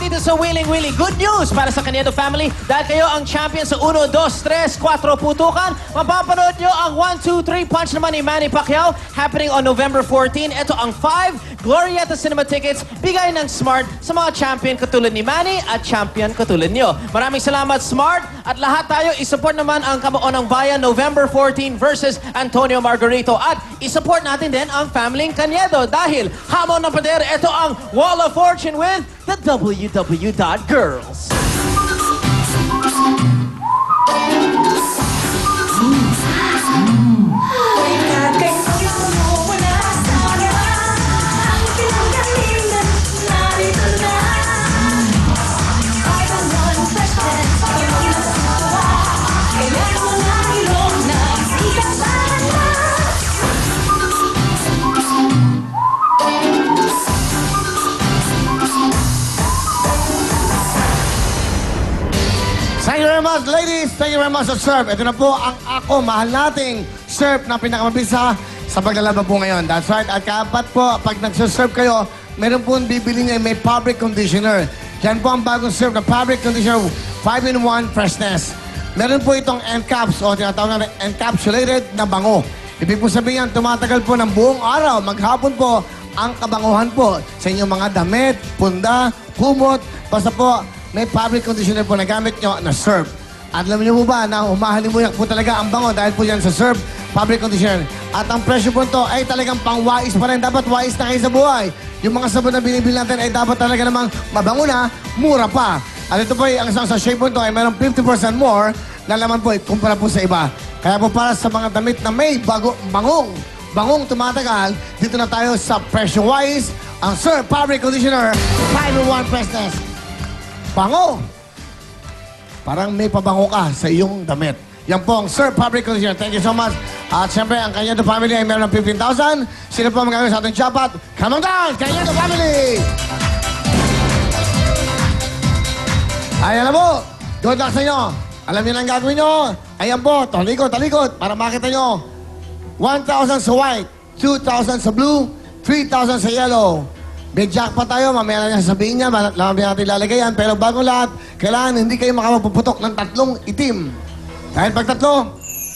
dito sa Willing Willy. Good news para sa Canedo family dahil kayo ang champion sa 1, 2, 3, 4 putukan. Mapapanood nyo ang 1, 2, 3 punch naman ni Manny Pacquiao happening on November 14. Ito ang 5 Glorieta Cinema tickets bigay ng Smart sa mga champion katulad ni Manny at champion katulad nyo. Maraming salamat Smart at lahat tayo isupport naman ang Kabaon ng Bayan November 14 versus Antonio Margarito at isupport natin din ang Family Canedo dahil hamon ng pader, ito ang Wall of Fortune with the WW.Girls. Thank you very much, ladies. Thank you very much sa surf. Ito na po ang ako, mahal nating surf na pinakamabisa sa paglalaban po ngayon. That's right. At kapat po, pag nagsusurf kayo, meron po bibili niya may fabric conditioner. Yan po ang bagong surf na fabric conditioner 5-in-1 freshness. Meron po itong end caps o tinatawag na encapsulated na bango. Ibig po sabihin yan, tumatagal po ng buong araw, maghapon po ang kabanguhan po sa inyong mga damit, punda, kumot, basta po may fabric conditioner po na gamit nyo na surf. At alam niyo po ba na humahalimuyak po talaga ang bango dahil po yan sa surf fabric conditioner. At ang presyo po ito ay talagang pang-wais pa rin. Dapat wais na kayo sa buhay. Yung mga sabon na binibili natin ay dapat talaga namang mabango na, mura pa. At ito po ay ang isang sachet po ito ay mayroong 50% more na laman po kumpara po sa iba. Kaya po para sa mga damit na may bangong tumatagal, dito na tayo sa presyo-wise, ang Surf Fabric Conditioner 5-in-1 Freshness. Bango! Parang may pabango ka sa iyong damit. Yan po ang Surf Fabric Conditioner. Thank you so much. At siyempre, ang Canedo family ay meron ng 15,000. Sino po ang magagawin sa ating jackpot? Come on down, Canedo family! Ayan na po. Good luck sa inyo. Alam niyo na ang gagawin nyo. Ayan po, talikod, para makita nyo. 1,000 sa white, 2,000 sa blue, 3,000 sa yellow. May jackpot tayo, mamaya na niya sabihin niya, mamaya natin lalagay yan. Pero bago lahat, kailangan hindi kayo makapagpuputok ng 3 itim. Dahil pag 3,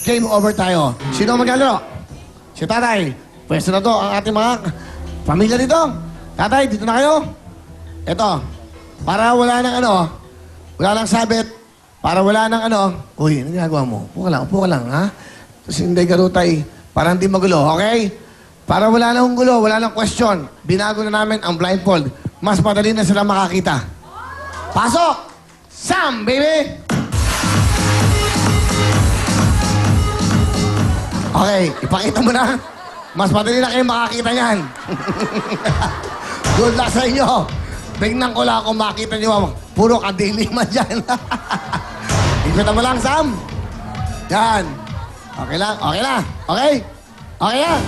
game over tayo. Sino ang maglalaro? Si Tatay. Pwesto na to ang ating mga pamilya dito. Tatay, dito na kayo. Ito, para wala nang wala nang sabit, para wala nang uy, ano ginagawa mo? Upo ka lang, ha? Tapos hindi garutay, para hindi magulo, okay? Para wala nang gulo, wala nang question, binago na namin ang blindfold. Mas madali na sila makakita. Pasok! Sam, baby! Okay, ipakita mo na. Mas madali na kayo makakita niyan. Good luck sa inyo. Tingnan ko lang kung makita niyo. Puro kadiliman dyan. Ikutan mo lang, Sam. Yan. Okay lang, okay na. Okay? Okay na.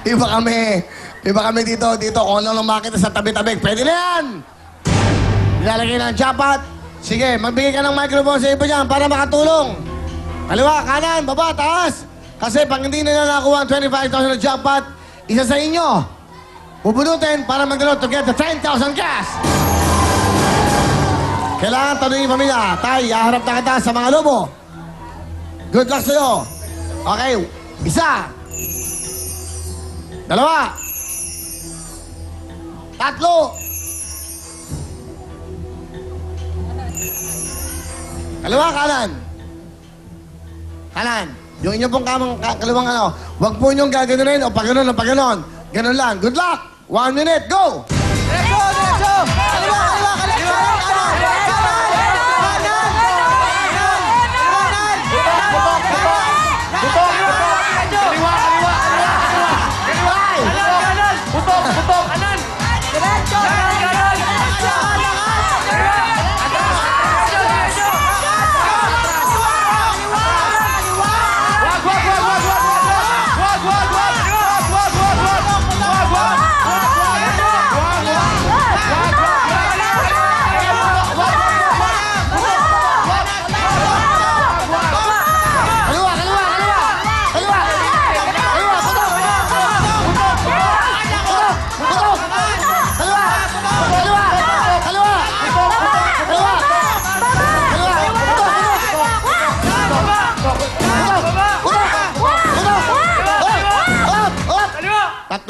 Iba kami dito. Kung ano lang makita sa tabi-tabi. Pwede na yan. Nilalagay ng jackpot. Sige, magbigay ka ng microphone sa iba dyan para makatulong. Kaliwa, kanan, baba, taas. Kasi pag hindi na nakakuha ang 25,000 na jackpot, isa sa inyo, bubunutin para magdalo to get the 10,000 cash. Kailangan tanongin yung pamilya. Tay, haharap na kita sa mga lobo. Good luck sa'yo. Okay, 1, 2, 3. Kaliwa, kanan. Kanan. Yung inyo pong kaliwang huwag po inyong gaganunin o pag-ganon. Ganon lang. Good luck! 1 minute, go! Diretso! Kaliwa!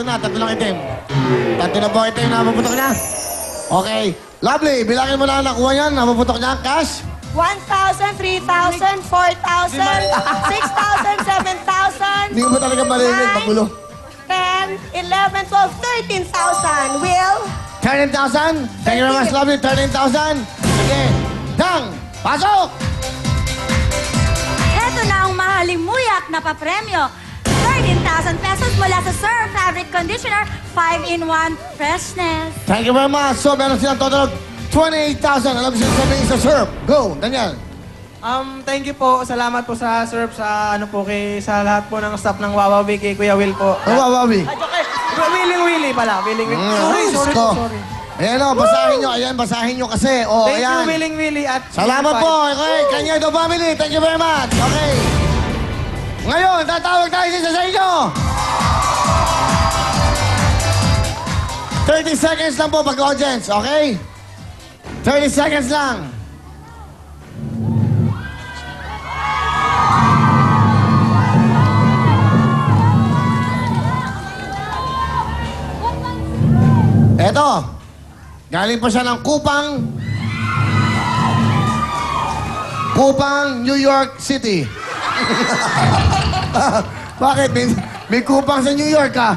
tatlo lang itim. Tatlo na po itim na mapuputok niya. Okay. Lovely, bilangin mo na ang nakuha niyan. Mapuputok niya ang cash. 1,000, 3,000, 4,000, 6,000, 7,000, Hindi ko ba talaga marinig? Magulo. 10, 11, 12, 13,000. Will? 13,000. Thank you very much, Lovely. 13,000. Sige. Dang! Pasok! Ito na ang mahaling muyak na papremyo. 13,000 pesos mula sa Sir Fabric Conditioner 5-in-1 Freshness. Thank you very much. So, meron silang total of 28,000. Alam ko sila sabihin sa surf. Go, Daniel. Thank you po. Salamat po sa Surf, sa ano po sa lahat po ng staff ng Wawawi kay Kuya Will po. Wawawi. Willing Willy pala. Willing Willy. Sorry ko. po, sorry. Ayan o, basahin nyo. Ayan, basahin nyo kasi. O, Thank you, ayan. Willing Willy at... Salamat po. Okay, Kanyedo family. Thank you very much. Okay. Ngayon, tatawag tayo sa inyo. 30 seconds lang po pag-audience, okay? 30 seconds lang. Eto, galing pa siya ng Kupang, New York City. Bakit? May kupang sa New York, ka?